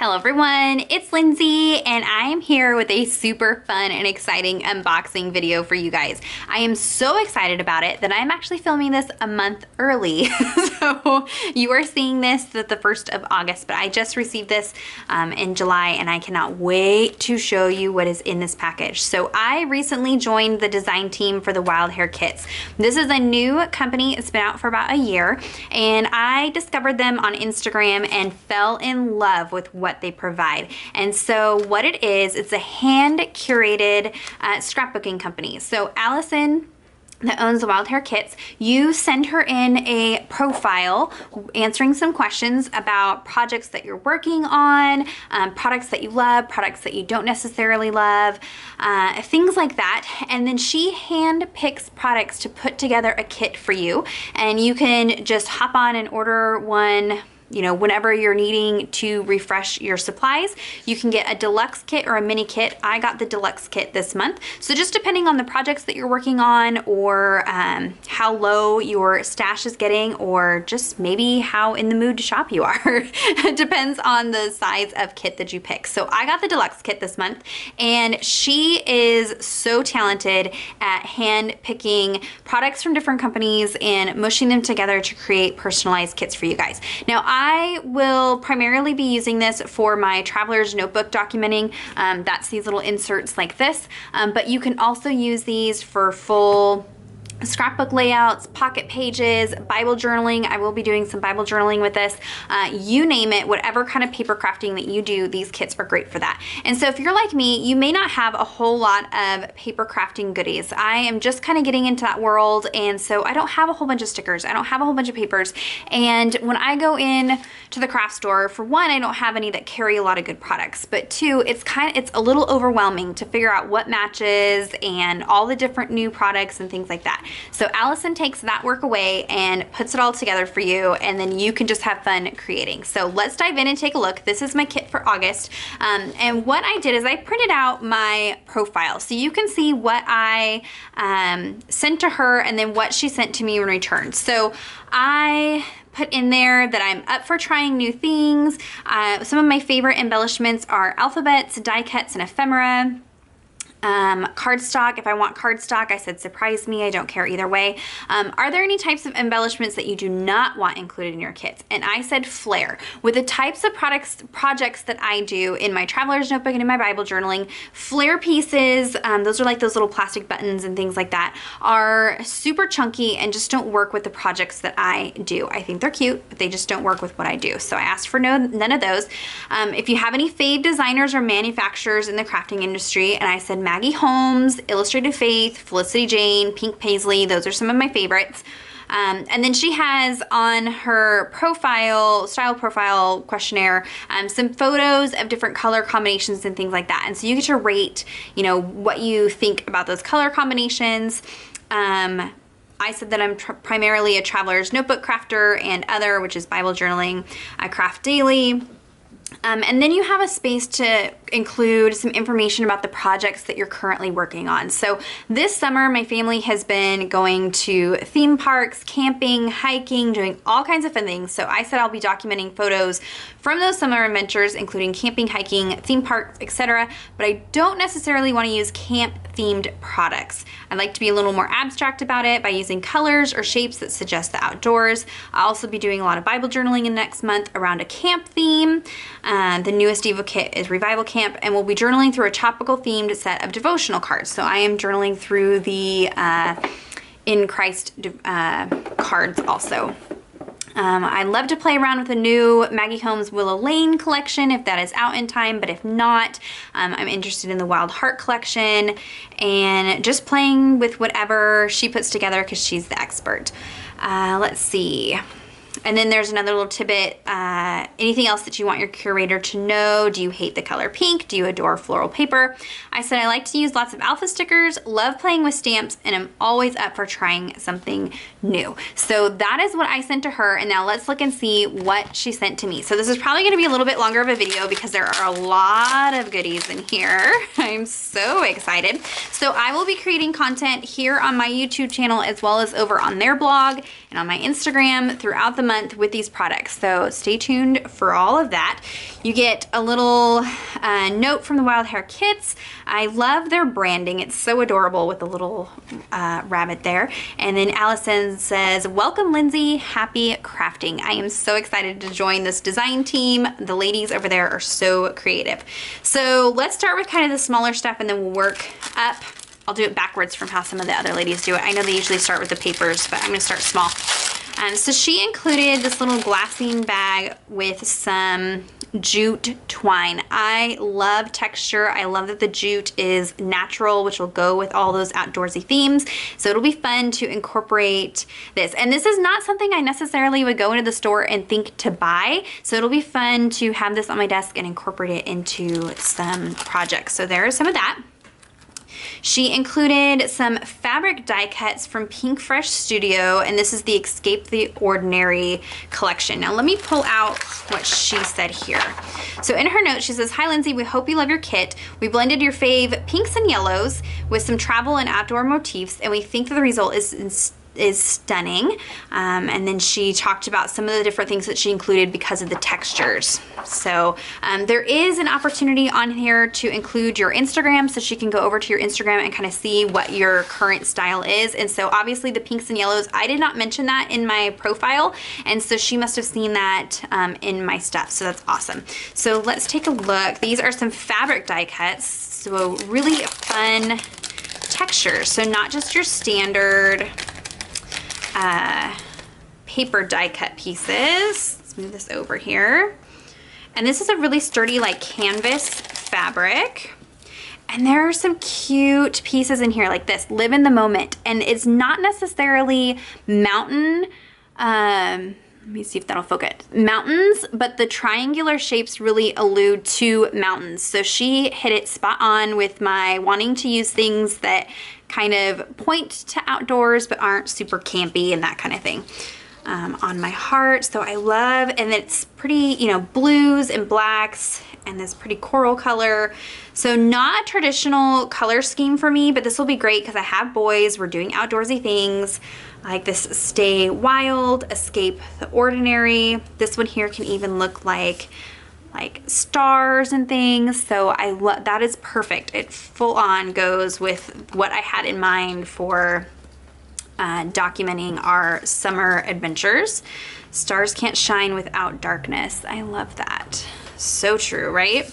Hello everyone, it's Lindsay and I am here with a super fun and exciting unboxing video for you guys. I am so excited about it that I'm actually filming this a month early. So you are seeing this the 1st of August, but I just received this in July and I cannot wait to show you what is in this package. So I recently joined the design team for the Wild Hare Kits. This is a new company, it's been out for about a year, and I discovered them on Instagram and fell in love with what they provide. And so what it is, it's a hand curated scrapbooking company. So Allison, that owns the Wild Hare Kits, you send her in a profile answering some questions about projects that you're working on, products that you love, products that you don't necessarily love, things like that. And then she hand picks products to put together a kit for you. And you can just hop on and order one, you know, whenever you're needing to refresh your supplies. You can get a deluxe kit or a mini kit. I got the deluxe kit this month. So just depending on the projects that you're working on, or how low your stash is getting, or just maybe how in the mood to shop you are. It depends on the size of kit that you pick. So I got the deluxe kit this month, and she is so talented at hand picking products from different companies and mushing them together to create personalized kits for you guys. Now, I will primarily be using this for my traveler's notebook documenting. That's these little inserts like this, but you can also use these for full scrapbook layouts, pocket pages, Bible journaling. I will be doing some Bible journaling with this. You name it, whatever kind of paper crafting that you do, these kits are great for that. And so if you're like me, you may not have a whole lot of paper crafting goodies. I am just kind of getting into that world, and so I don't have a whole bunch of stickers. I don't have a whole bunch of papers. And when I go in to the craft store, for one, I don't have any that carry a lot of good products, but two, it's a little overwhelming to figure out what matches and all the different new products and things like that. So Allison takes that work away and puts it all together for you, and then you can just have fun creating. So let's dive in and take a look. This is my kit for August. And what I did is I printed out my profile so you can see what I sent to her and then what she sent to me in return. So I put in there that I'm up for trying new things. Some of my favorite embellishments are alphabets, die cuts, and ephemera. Cardstock. If I want cardstock, I said surprise me. I don't care either way. Are there any types of embellishments that you do not want included in your kits? And I said flair. With the types of projects that I do in my traveler's notebook and in my Bible journaling, flair pieces, those are like those little plastic buttons and things like that, are super chunky and just don't work with the projects that I do. I think they're cute, but they just don't work with what I do. So I asked for none of those. If you have any fave designers or manufacturers in the crafting industry, and I said Maggie Holmes, Illustrated Faith, Felicity Jane, Pink Paisley, those are some of my favorites. And then she has on her profile, style profile questionnaire, some photos of different color combinations and things like that. And so you get to rate, you know, what you think about those color combinations. I said that I'm primarily a traveler's notebook crafter and other, which is Bible journaling. I craft daily. And then you have a space to include some information about the projects that you're currently working on. So this summer, my family has been going to theme parks, camping, hiking, doing all kinds of fun things. So I said I'll be documenting photos from those summer adventures, including camping, hiking, theme parks, etc. But I don't necessarily want to use camp themed products. I'd like to be a little more abstract about it by using colors or shapes that suggest the outdoors. I'll also be doing a lot of Bible journaling in the next month around a camp theme. The newest Devo kit is Revival Camp, and we'll be journaling through a topical themed set of devotional cards. So I am journaling through the In Christ cards also. I love to play around with the new Maggie Holmes Willow Lane collection if that is out in time, but if not, I'm interested in the Wild Heart collection and just playing with whatever she puts together because she's the expert. Let's see. And then there's another little tidbit, anything else that you want your curator to know? Do you hate the color pink? Do you adore floral paper? I said I like to use lots of alpha stickers, love playing with stamps, and I'm always up for trying something new. So that is what I sent to her, and now let's look and see what she sent to me. So this is probably gonna be a little bit longer of a video because there are a lot of goodies in here. I'm so excited. So I will be creating content here on my YouTube channel as well as over on their blog and on my Instagram throughout the month with these products. So stay tuned for all of that. You get a little note from the Wild Hare Kits. I love their branding. It's so adorable with the little rabbit there. And then Allison says, welcome Lindsey, happy crafting. I am so excited to join this design team. The ladies over there are so creative. So let's start with kind of the smaller stuff and then we'll work up. I'll do it backwards from how some of the other ladies do it. I know they usually start with the papers, but I'm gonna start small. So she included this little glassine bag with some jute twine. I love texture. I love that the jute is natural, which will go with all those outdoorsy themes. So it'll be fun to incorporate this. And this is not something I necessarily would go into the store and think to buy. So it'll be fun to have this on my desk and incorporate it into some projects. So there's some of that. She included some fabric die cuts from Pink Fresh Studio, and this is the Escape the Ordinary collection. Now let me pull out what she said here. So in her note, she says, hi Lindsey, we hope you love your kit. We blended your fave pinks and yellows with some travel and outdoor motifs, and we think that the result is stunning. And then she talked about some of the different things that she included because of the textures. So there is an opportunity on here to include your Instagram, so she can go over to your Instagram and kind of see what your current style is. And so obviously the pinks and yellows, I did not mention that in my profile, and so she must have seen that in my stuff, so that's awesome. So let's take a look. These are some fabric die cuts, so really fun textures. So not just your standard paper die cut pieces. Let's move this over here. And this is a really sturdy like canvas fabric. And there are some cute pieces in here like this, live in the moment. And it's not necessarily mountain, let me see if that'll focus, mountains, but the triangular shapes really allude to mountains. So she hit it spot on with my wanting to use things that kind of point to outdoors but aren't super campy and that kind of thing on my heart. So I love, and it's pretty, you know, blues and blacks and this pretty coral color. So not a traditional color scheme for me, but this will be great because I have boys, we're doing outdoorsy things. Like this Stay Wild, Escape the Ordinary. This one here can even look like stars and things. So I love, that is perfect. It full on goes with what I had in mind for documenting our summer adventures. Stars can't shine without darkness. I love that. So true, right?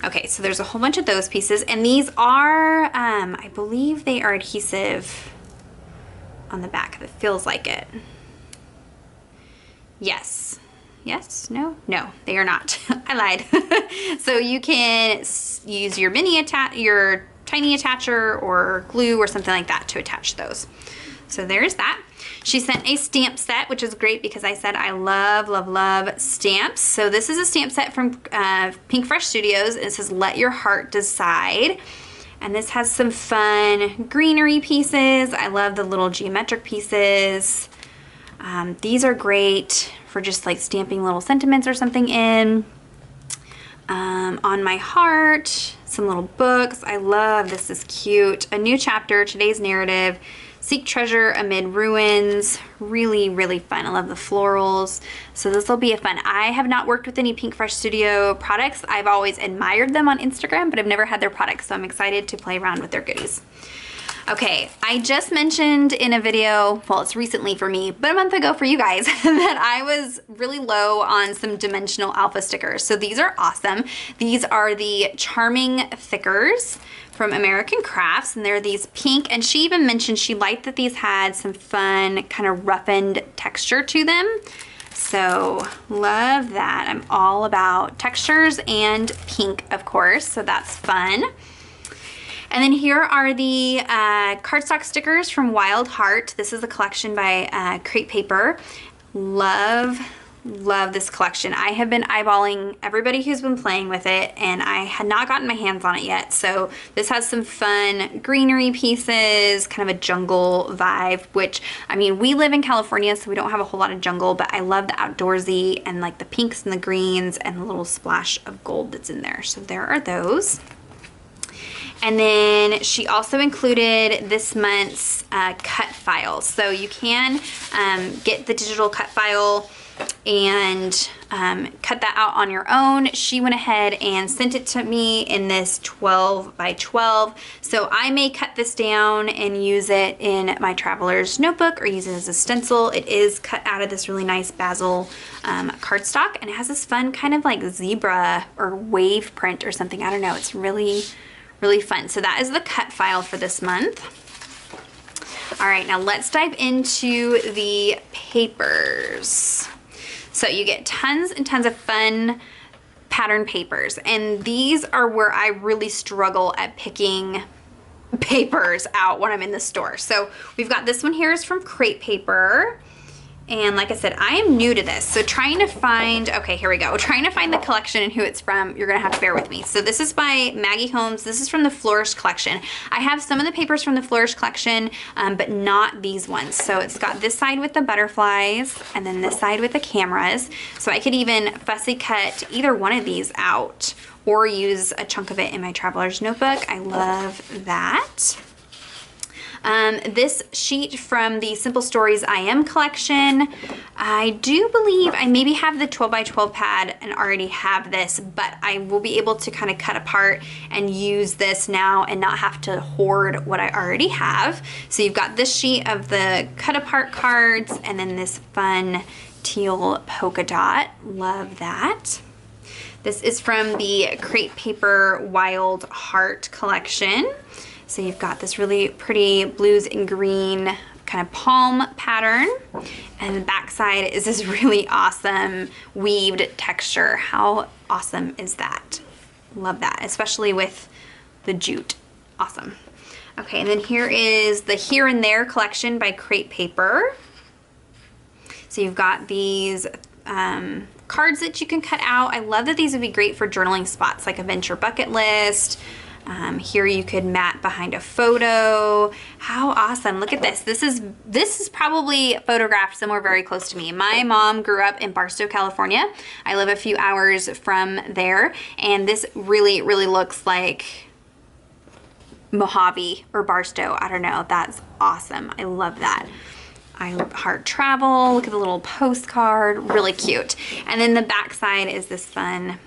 Okay, so there's a whole bunch of those pieces, and these are, I believe they are adhesive on the back. That feels like it. Yes. Yes, no, no, they are not. I lied. So you can use your your tiny attacher or glue or something like that to attach those. So there's that. She sent a stamp set, which is great because I said I love, love, love stamps. So this is a stamp set from Pink Fresh Studios. It says, let your heart decide. And this has some fun greenery pieces. I love the little geometric pieces. These are great for just like stamping little sentiments or something in. On my heart, some little books. I love, this is cute. A new chapter, today's narrative. Seek treasure amid ruins. Really, really fun. I love the florals. So this will be a fun. I have not worked with any Pink Fresh Studio products. I've always admired them on Instagram, but I've never had their products, so I'm excited to play around with their goodies. Okay, I just mentioned in a video, well, it's recently for me, but a month ago for you guys, that I was really low on some dimensional alpha stickers. So these are awesome. These are the Charming Thickers from American Crafts, and they're these pink, and she even mentioned she liked that these had some fun kind of roughened texture to them. So love that. I'm all about textures and pink, of course, so that's fun. And then here are the cardstock stickers from Wild Heart. This is a collection by Crate Paper. Love, love this collection. I have been eyeballing everybody who's been playing with it, and I had not gotten my hands on it yet. So this has some fun greenery pieces, kind of a jungle vibe, which, I mean, we live in California, so we don't have a whole lot of jungle, but I love the outdoorsy and like the pinks and the greens and the little splash of gold that's in there. So there are those. And then she also included this month's cut files. So you can get the digital cut file and cut that out on your own. She went ahead and sent it to me in this 12 by 12. So I may cut this down and use it in my traveler's notebook or use it as a stencil. It is cut out of this really nice basil cardstock, and it has this fun kind of like zebra or wave print or something. I don't know. It's really, really fun. So that is the cut file for this month. All right, now let's dive into the papers. So you get tons and tons of fun pattern papers, and these are where I really struggle at picking papers out when I'm in the store. So we've got this one here is from Crepe Paper. And like I said, I am new to this, so trying to find, okay, here we go. Trying to find the collection and who it's from, you're gonna have to bear with me. So this is by Maggie Holmes. This is from the Flourish collection. I have some of the papers from the Flourish collection, but not these ones. So it's got this side with the butterflies and then this side with the cameras. So I could even fussy cut either one of these out or use a chunk of it in my traveler's notebook. I love that. This sheet from the Simple Stories I Am collection, I do believe I maybe have the 12 by 12 pad and already have this, but I will be able to kind of cut apart and use this now and not have to hoard what I already have. So you've got this sheet of the cut apart cards and then this fun teal polka dot. Love that. This is from the Crepe Paper Wild Heart collection. So you've got this really pretty blues and green kind of palm pattern, and the back side is this really awesome weaved texture. How awesome is that? Love that, especially with the jute. Awesome. Okay, and then here is the Here and There collection by Crepe Paper. So you've got these cards that you can cut out. I love that these would be great for journaling spots, like a venture bucket list. Here you could mat behind a photo. How awesome. Look at this. This is probably photographed somewhere very close to me. My mom grew up in Barstow, California. I live a few hours from there, and this really, really looks like Mojave or Barstow. I don't know. That's awesome. I love that. I heart travel. Look at the little postcard. Really cute. And then the back side is this fun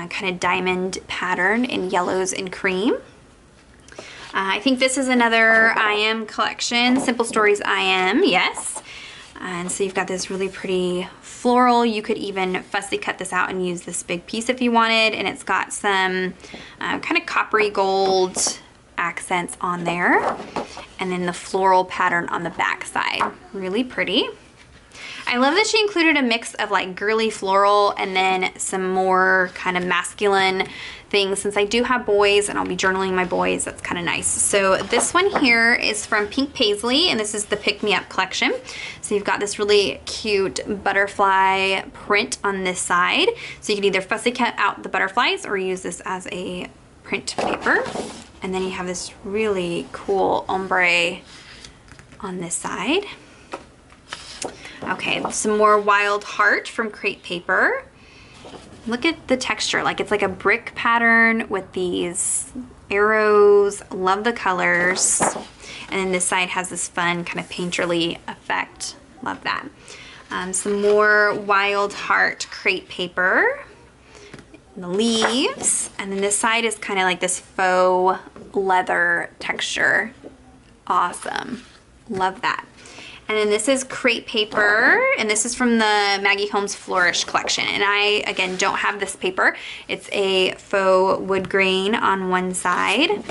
kind of diamond pattern in yellows and cream. I think this is another I Am collection, Simple Stories I Am, yes. And so you've got this really pretty floral. You could even fussy cut this out and use this big piece if you wanted, and it's got some kind of coppery gold accents on there, and then the floral pattern on the back side. Really pretty. I love that she included a mix of like girly floral and then some more kind of masculine things. Since I do have boys and I'll be journaling my boys, that's kind of nice. So this one here is from Pink Paisley, and this is the Pick Me Up collection. So you've got this really cute butterfly print on this side. So you can either fussy cut out the butterflies or use this as a print paper. And then you have this really cool ombre on this side. Okay, some more Wild Heart from Crepe Paper. Look at the texture, like it's like a brick pattern with these arrows. Love the colors. And then this side has this fun kind of painterly effect. Love that. Some more Wild Heart Crepe Paper. The leaves. And then this side is kind of like this faux leather texture. Awesome. Love that. And then this is Crepe Paper, and this is from the Maggie Holmes Flourish collection. And I, again, don't have this paper. It's a faux wood grain on one side,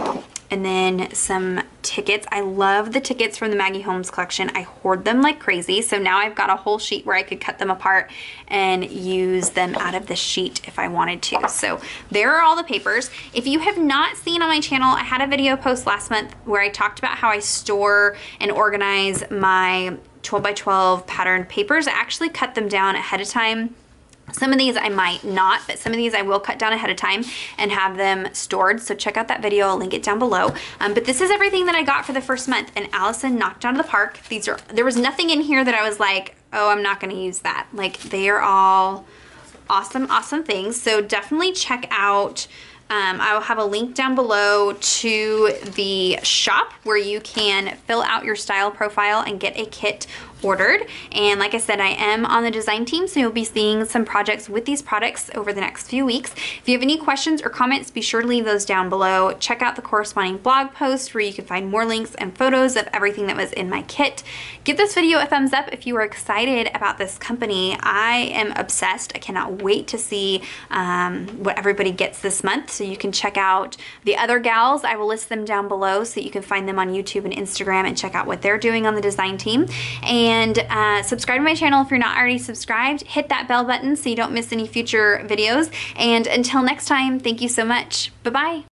and then some tickets. I love the tickets from the Maggie Holmes collection. I hoard them like crazy, so now I've got a whole sheet where I could cut them apart and use them out of the sheet if I wanted to. So there are all the papers. If you have not seen on my channel, I had a video post last month where I talked about how I store and organize my 12 by 12 patterned papers. I actually cut them down ahead of time. Some of these I might not, but some of these I will cut down ahead of time and have them stored. So check out that video, I'll link it down below. But this is everything that I got for the first month, and Allison knocked out of the park. There was nothing in here that I was like, oh, I'm not gonna use that. Like, they are all awesome, awesome things. So definitely check out, I will have a link down below to the shop where you can fill out your style profile and get a kit ordered. And like I said, I am on the design team, so you'll be seeing some projects with these products over the next few weeks. If you have any questions or comments, be sure to leave those down below. Check out the corresponding blog post where you can find more links and photos of everything that was in my kit. Give this video a thumbs up if you are excited about this company. I am obsessed. I cannot wait to see what everybody gets this month. So you can check out the other gals. I will list them down below so that you can find them on YouTube and Instagram and check out what they're doing on the design team. And subscribe to my channel if you're not already subscribed. Hit that bell button so you don't miss any future videos. And until next time, thank you so much. Bye-bye.